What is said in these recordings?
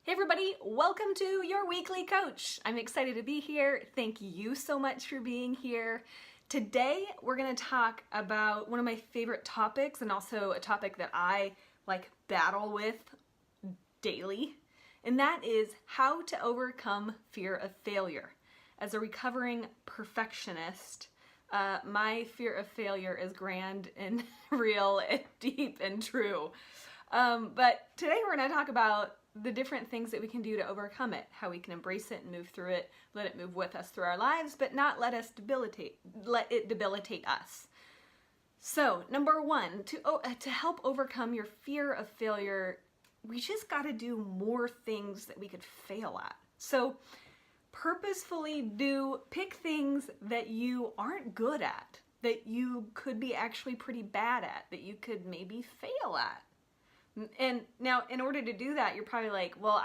Hey everybody, welcome to your weekly coach. I'm excited to be here. Thank you so much for being here. Today we're going to talk about one of my favorite topics and also a topic that I battle with daily, and that is how to overcome fear of failure. As a recovering perfectionist, my fear of failure is grand and real and deep and true. But today we're going to talk about the different things that we can do to overcome it, how we can embrace it and move through it, let it move with us through our lives, but not let it debilitate us. So, number one, to help overcome your fear of failure, we just got to do more things that we could fail at. So, purposefully pick things that you aren't good at, that you could be actually pretty bad at, that you could maybe fail at. And now, in order to do that, you're probably like, well,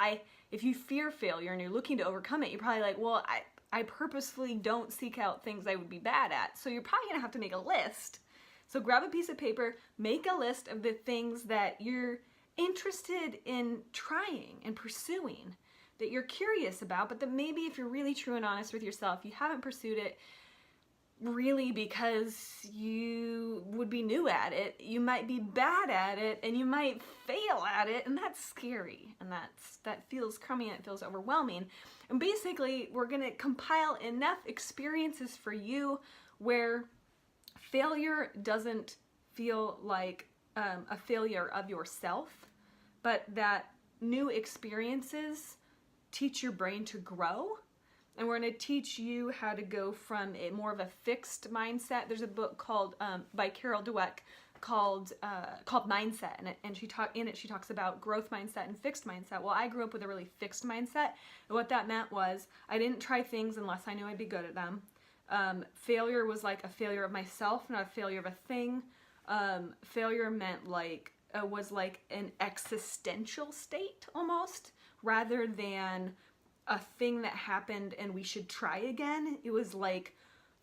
if you fear failure and you're looking to overcome it, you're probably like, well, I purposefully don't seek out things I would be bad at. So you're probably going to have to make a list. So grab a piece of paper, make a list of the things that you're interested in trying and pursuing, that you're curious about, but that maybe if you're really true and honest with yourself, you haven't pursued it really because you would be new at it, you might be bad at it, and you might fail at it, and that's scary, and that feels crummy, and it feels overwhelming. And basically, we're going to compile enough experiences for you where failure doesn't feel like a failure of yourself, but that new experiences teach your brain to grow. And we're going to teach you how to go from more of a fixed mindset. There's a book called by Carol Dweck called Mindset, and she talks about growth mindset and fixed mindset. Well, I grew up with a really fixed mindset, and what that meant was I didn't try things unless I knew I'd be good at them. Failure was like a failure of myself, not a failure of a thing. Failure meant was like an existential state almost, rather than a thing that happened and we should try again. It was like,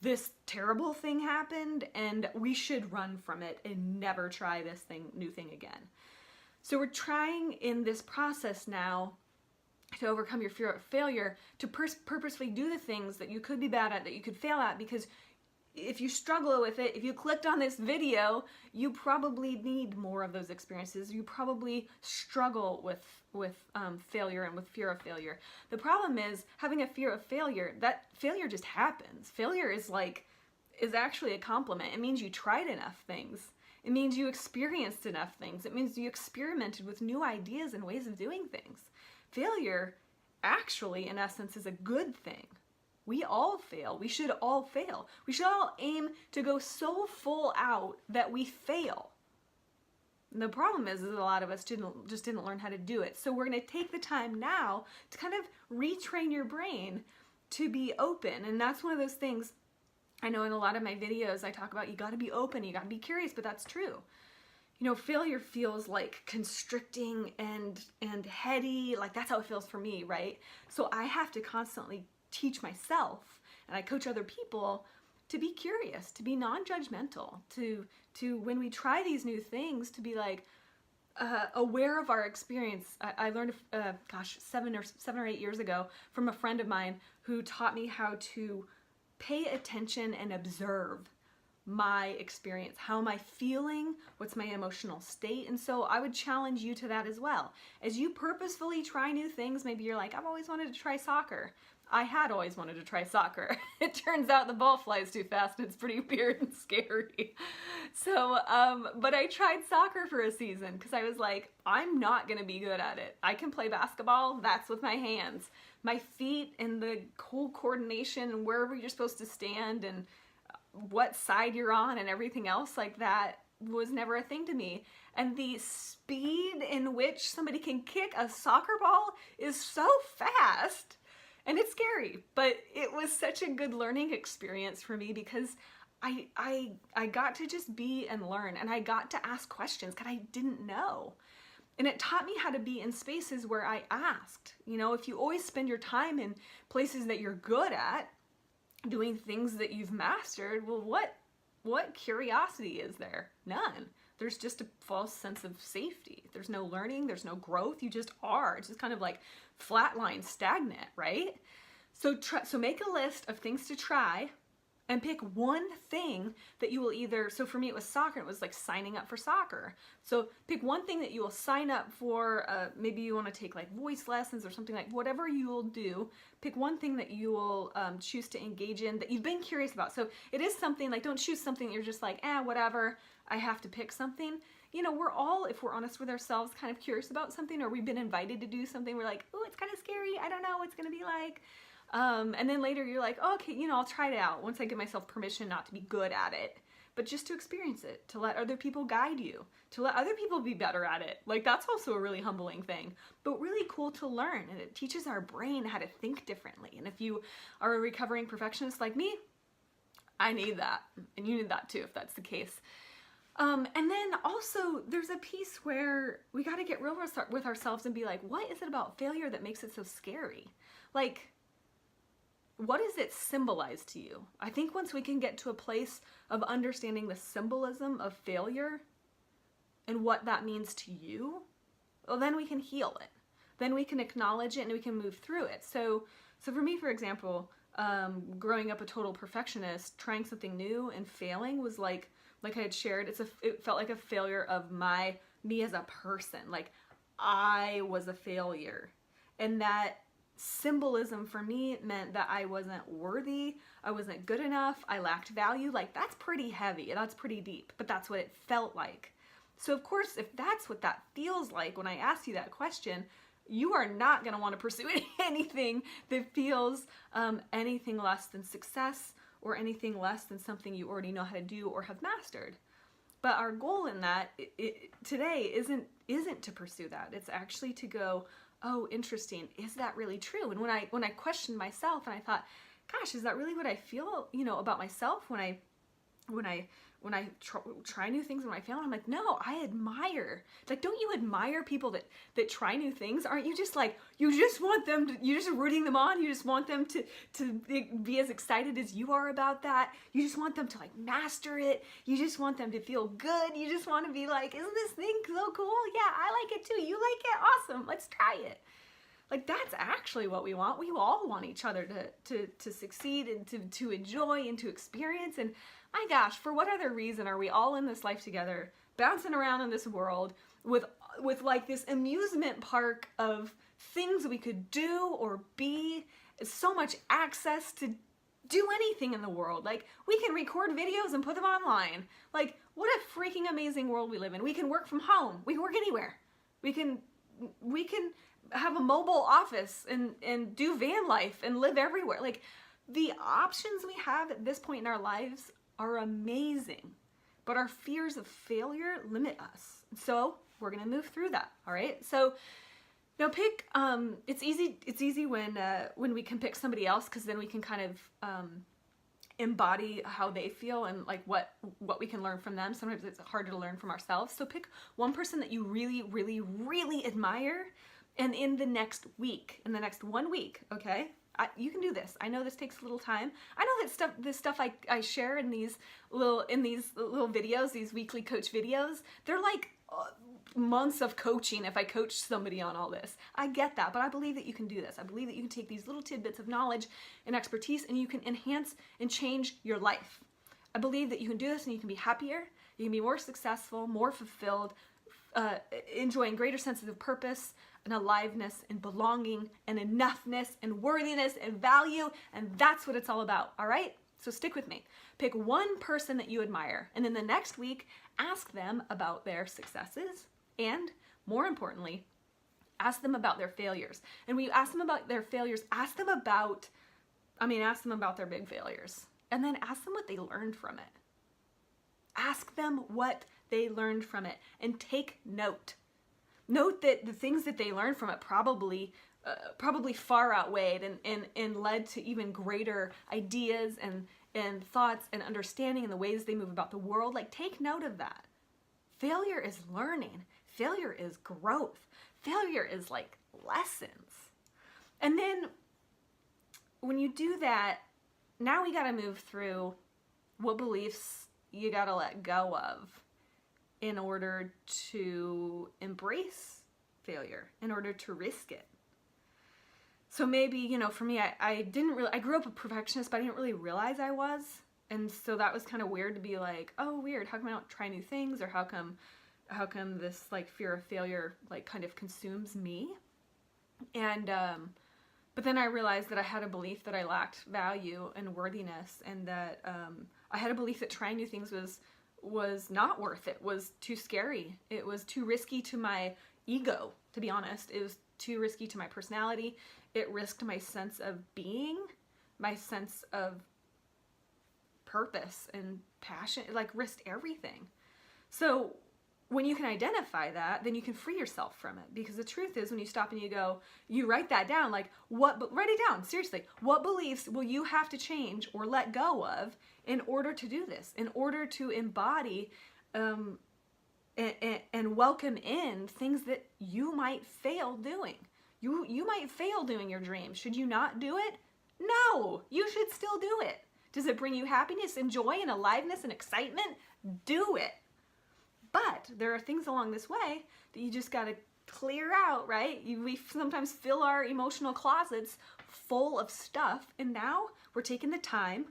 this terrible thing happened and we should run from it and never try this new thing again. So we're trying in this process now to overcome your fear of failure, to purposefully do the things that you could be bad at, that you could fail at, because if you struggle with it, if you clicked on this video, you probably need more of those experiences. You probably struggle with failure and with fear of failure. The problem is having a fear of failure, that failure just happens. Failure is actually a compliment. It means you tried enough things. It means you experienced enough things. It means you experimented with new ideas and ways of doing things. Failure actually, in essence, is a good thing. We all fail. We should all fail. We should all aim to go so full out that we fail. And the problem is a lot of us just didn't learn how to do it. So we're going to take the time now to kind of retrain your brain to be open. And that's one of those things, I know in a lot of my videos I talk about you got to be open, you got to be curious, but that's true. You know, failure feels like constricting and heady, like that's how it feels for me, right? So I have to constantly teach myself, and I coach other people to be curious, to be non-judgmental, to when we try these new things, to be aware of our experience. I learned, 7 or 8 years ago from a friend of mine who taught me how to pay attention and observe my experience. How am I feeling? What's my emotional state? And so I would challenge you to that as well. As you purposefully try new things, maybe you're like, I've always wanted to try soccer. I had always wanted to try soccer. It turns out the ball flies too fast and it's pretty weird and scary. So, but I tried soccer for a season because I was like, I'm not going to be good at it. I can play basketball, that's with my hands. My feet and the whole coordination and wherever you're supposed to stand and what side you're on and everything else like that was never a thing to me. And the speed in which somebody can kick a soccer ball is so fast. And it's scary, but it was such a good learning experience for me because I got to just be and learn, and I got to ask questions because I didn't know. And it taught me how to be in spaces where I asked. You know, if you always spend your time in places that you're good at, doing things that you've mastered, well, what curiosity is there? None. there's just a false sense of safety. There's no learning, there's no growth, you just are. It's just kind of like flatline, stagnant, right? So make a list of things to try and pick one thing that you will either, so for me it was soccer, it was like signing up for soccer. So pick one thing that you will sign up for, maybe you want to take like voice lessons or something, like whatever you will do, pick one thing that you will choose to engage in that you've been curious about. So it is something, like don't choose something that you're just like, whatever, I have to pick something. You know, we're all, if we're honest with ourselves, kind of curious about something, or we've been invited to do something, we're like, oh, it's kind of scary, I don't know what it's gonna be like. And then later you're like, oh, okay, you know, I'll try it out once I give myself permission not to be good at it, but just to experience it, to let other people guide you, to let other people be better at it. Like that's also a really humbling thing, but really cool to learn. And it teaches our brain how to think differently. And if you are a recovering perfectionist like me, I need that. And you need that too, if that's the case. And then also there's a piece where we got to get real with ourselves and be like, what is it about failure that makes it so scary? Like, what does it symbolize to you? I think once we can get to a place of understanding the symbolism of failure and what that means to you, well, then we can heal it. Then we can acknowledge it and we can move through it. So for me, for example, growing up a total perfectionist, trying something new and failing was like I had shared, it felt like a failure of me as a person. Like I was a failure. And that symbolism for me meant that I wasn't worthy, I wasn't good enough, I lacked value. Like that's pretty heavy, that's pretty deep, but that's what it felt like. So of course, if that's what that feels like when I ask you that question, you are not going to want to pursue anything that feels anything less than success or anything less than something you already know how to do or have mastered. But our goal in that today isn't to pursue that. It's actually to go, oh, interesting, is that really true? And when I questioned myself and I thought, gosh, is that really what I feel, you know, about myself when I try new things, when I fail? I'm like, no, I admire. Like, don't you admire people that try new things? Aren't you just like, you just want them to, you're just rooting them on, you just want them to be as excited as you are about that. You just want them to like master it. You just want them to feel good. You just want to be like, isn't this thing so cool? Yeah, I like it too. You like it? Awesome. Let's try it. Like that's actually what we want. We all want each other to succeed and to enjoy and to experience. And my gosh, for what other reason are we all in this life together, bouncing around in this world with like this amusement park of things we could do or be, so much access to do anything in the world. Like we can record videos and put them online. Like what a freaking amazing world we live in. We can work from home. We can work anywhere. We can have a mobile office and do van life and live everywhere. Like the options we have at this point in our lives are amazing, but our fears of failure limit us. So we're gonna move through that. All right. So now pick. It's easy when we can pick somebody else, because then we can kind of embody how they feel and like what we can learn from them. Sometimes it's harder to learn from ourselves. So pick one person that you really, really, really admire, and in the next 1 week, okay? You can do this. I know this takes a little time. I know that this stuff I share in these little videos, these weekly coach videos, they're like months of coaching if I coach somebody on all this. I get that, but I believe that you can do this. I believe that you can take these little tidbits of knowledge and expertise and you can enhance and change your life. I believe that you can do this and you can be happier, you can be more successful, more fulfilled, enjoying greater senses of purpose and aliveness and belonging and enoughness and worthiness and value, and that's what it's all about, all right? So stick with me. Pick one person that you admire, and then the next week, ask them about their successes, and more importantly, ask them about their failures. And when you ask them about their failures, ask them about their big failures, and then ask them what they learned from it. Ask them what they learned from it, and take note. Note that the things that they learned from it probably far outweighed and led to even greater ideas and thoughts and understanding in the ways they move about the world. Like, take note of that. Failure is learning. Failure is growth. Failure is like lessons. And then when you do that, now we got to move through what beliefs you got to let go of in order to embrace failure, in order to risk it. So maybe, you know, for me, I grew up a perfectionist, but I didn't really realize I was. And so that was kind of weird to be like, oh, weird, how come I don't try new things? Or how come this like fear of failure like kind of consumes me? And, but then I realized that I had a belief that I lacked value and worthiness, and that I had a belief that trying new things was not worth it, was too scary. It was too risky to my ego, to be honest. It was too risky to my personality. It risked my sense of being, my sense of purpose and passion. It like risked everything. So when you can identify that, then you can free yourself from it. Because the truth is, when you stop and you go, you write that down, like write it down, seriously. What beliefs will you have to change or let go of in order to do this, in order to embody and welcome in things that you might fail doing. You might fail doing your dream. Should you not do it? No, you should still do it. Does it bring you happiness and joy and aliveness and excitement? Do it. But there are things along this way that you just got to clear out, right? We sometimes fill our emotional closets full of stuff, and now we're taking the time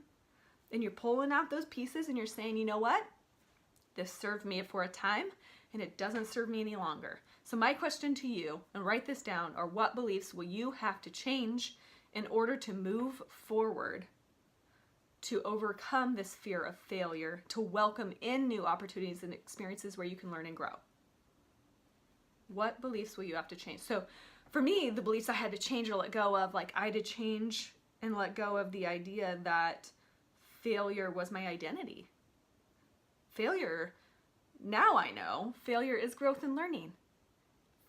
and you're pulling out those pieces and you're saying, you know what? This served me for a time and it doesn't serve me any longer. So my question to you, and write this down, are what beliefs will you have to change in order to move forward, to overcome this fear of failure, to welcome in new opportunities and experiences where you can learn and grow? What beliefs will you have to change? So for me, the beliefs I had to change or let go of, like I had to change and let go of the idea that failure was my identity. Failure, now I know, failure is growth and learning.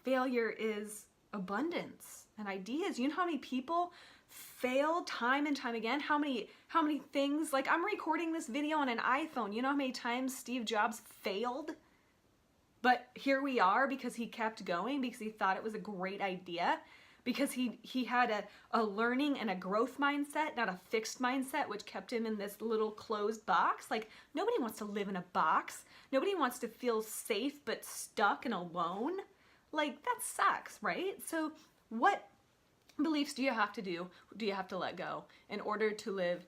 Failure is abundance and ideas. You know how many people fail time and time again? How many things, like I'm recording this video on an iPhone. You know how many times Steve Jobs failed? But here we are because he kept going, because he thought it was a great idea, because he had a learning and a growth mindset, not a fixed mindset, which kept him in this little closed box. Like, nobody wants to live in a box. Nobody wants to feel safe but stuck and alone. Like, that sucks, right? So what beliefs do you have to let go in order to live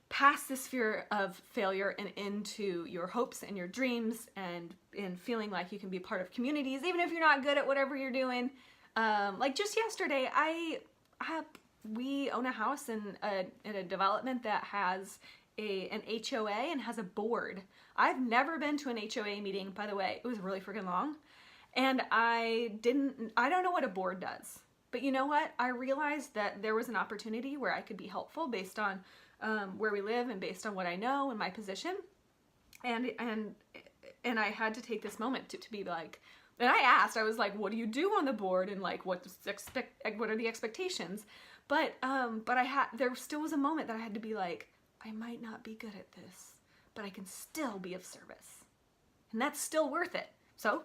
past this fear of failure and into your hopes and your dreams, and in feeling like you can be part of communities, even if you're not good at whatever you're doing? Like just yesterday, we own a house in a development that has an HOA and has a board. I've never been to an HOA meeting, by the way. It was really freaking long. And I don't know what a board does. But you know what? I realized that there was an opportunity where I could be helpful based on where we live and based on what I know and my position. And I had to take this moment to be like, and I was like, what do you do on the board? And like, what are the expectations? But there still was a moment that I had to be like, I might not be good at this, but I can still be of service. And that's still worth it. So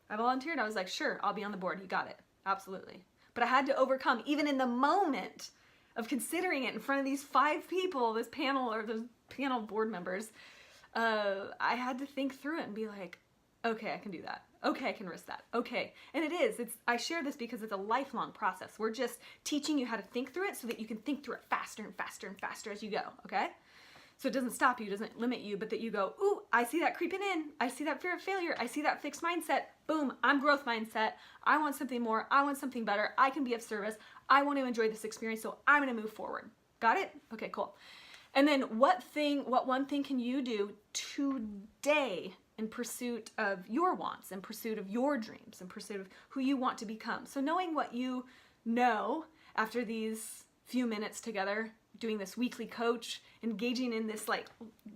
I volunteered. I was like, sure, I'll be on the board. You got it. Absolutely. But I had to overcome, even in the moment of considering it in front of these 5 people, this panel or those panel board members, I had to think through it and be like, okay, I can do that. Okay, I can risk that. Okay. And I share this because it's a lifelong process. We're just teaching you how to think through it so that you can think through it faster and faster and faster as you go. Okay? So it doesn't stop you, doesn't limit you, but that you go, ooh, I see that creeping in. I see that fear of failure. I see that fixed mindset. Boom, I'm growth mindset. I want something more. I want something better. I can be of service. I want to enjoy this experience, so I'm going to move forward. Got it? Okay, cool. And then what one thing can you do today in pursuit of your wants, in pursuit of your dreams, in pursuit of who you want to become? So knowing what you know after these few minutes together, doing this weekly coach, engaging in this like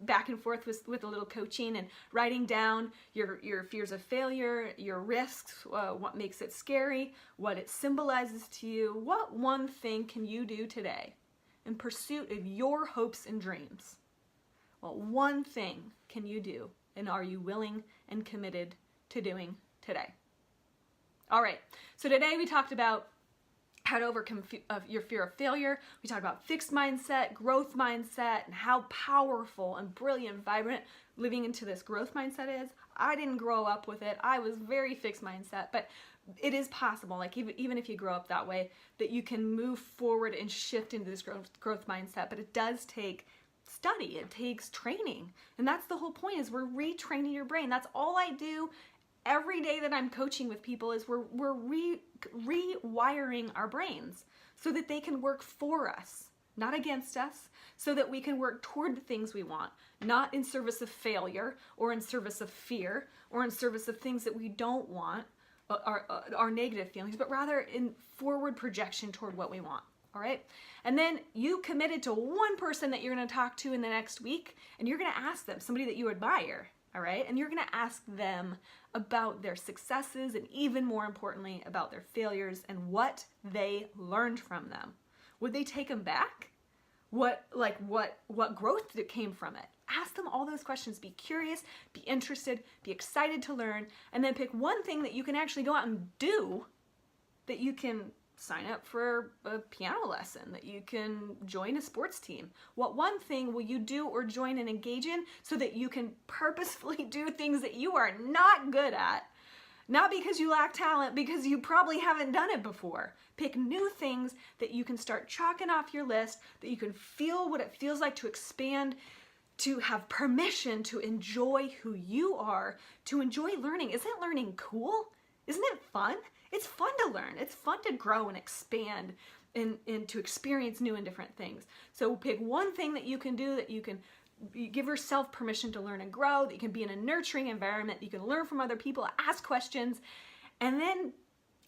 back and forth with a little coaching, and writing down your fears of failure, your risks, what makes it scary, what it symbolizes to you. What one thing can you do today in pursuit of your hopes and dreams? What one thing can you do, and are you willing and committed to doing today? All right, so today we talked about how to overcome your fear of failure. We talked about fixed mindset, growth mindset, and how powerful and brilliant, vibrant living into this growth mindset is. I didn't grow up with it. I was very fixed mindset, but it is possible, like even if you grow up that way, that you can move forward and shift into this growth mindset. But it does take study, it takes training. And that's the whole point, is we're retraining your brain. That's all I do every day that I'm coaching with people, is we're rewiring our brains so that they can work for us, not against us, so that we can work toward the things we want, not in service of failure or in service of fear or in service of things that we don't want, our negative feelings, but rather in forward projection toward what we want. All right. And then you committed to one person that you're going to talk to in the next week, and you're going to ask them, somebody that you admire. All right. And you're going to ask them about their successes, and even more importantly, about their failures and what they learned from them. Would they take them back? What growth came from it? Ask them all those questions. Be curious, be interested, be excited to learn, and then pick one thing that you can actually go out and do, that you can sign up for a piano lesson, that you can join a sports team. What one thing will you do or join and engage in so that you can purposefully do things that you are not good at? Not because you lack talent, because you probably haven't done it before. Pick new things that you can start chalking off your list, that you can feel what it feels like to expand, to have permission to enjoy who you are, to enjoy learning. Isn't learning cool? Isn't it fun? It's fun to learn. It's fun to grow and expand and to experience new and different things. So pick one thing that you can do, that you can give yourself permission to learn and grow, that you can be in a nurturing environment, you can learn from other people, ask questions, and then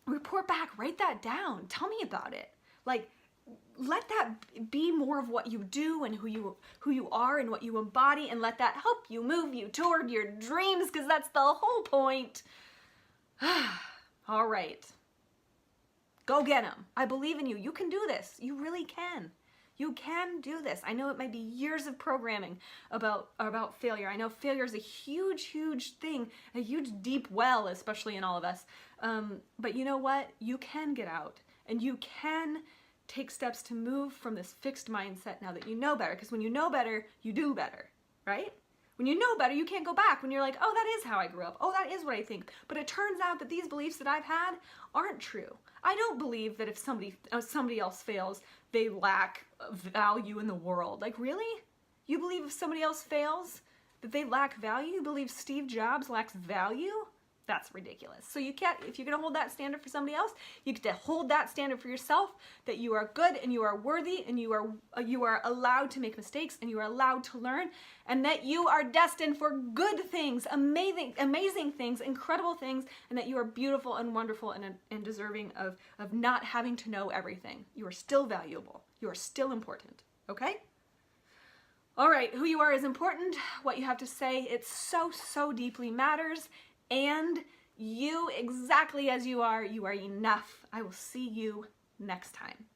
report back, write that down, tell me about it. Like, let that be more of what you do and who you are and what you embody, and let that help you move you toward your dreams, because that's the whole point. All right. Go get them. I believe in you. You can do this. You really can. You can do this. I know it might be years of programming about failure. I know failure is a huge, huge thing, a huge deep well, especially in all of us. But you know what? You can get out, and you can take steps to move from this fixed mindset now that you know better. Because when you know better, you do better, right? When you know better, you can't go back. When you're like, oh, that is how I grew up. Oh, that is what I think. But it turns out that these beliefs that I've had aren't true. I don't believe that if somebody else fails, they lack value in the world. Like, really? You believe if somebody else fails that they lack value? You believe Steve Jobs lacks value? That's ridiculous. So you can't, if you're going to hold that standard for somebody else, you get to hold that standard for yourself, that you are good and you are worthy and you are allowed to make mistakes and you are allowed to learn, and that you are destined for good things, amazing things, incredible things, and that you are beautiful and wonderful and deserving of not having to know everything. You are still valuable. You are still important. Okay? All right, who you are is important. What you have to say, it so deeply matters. And you, exactly as you are enough. I will see you next time.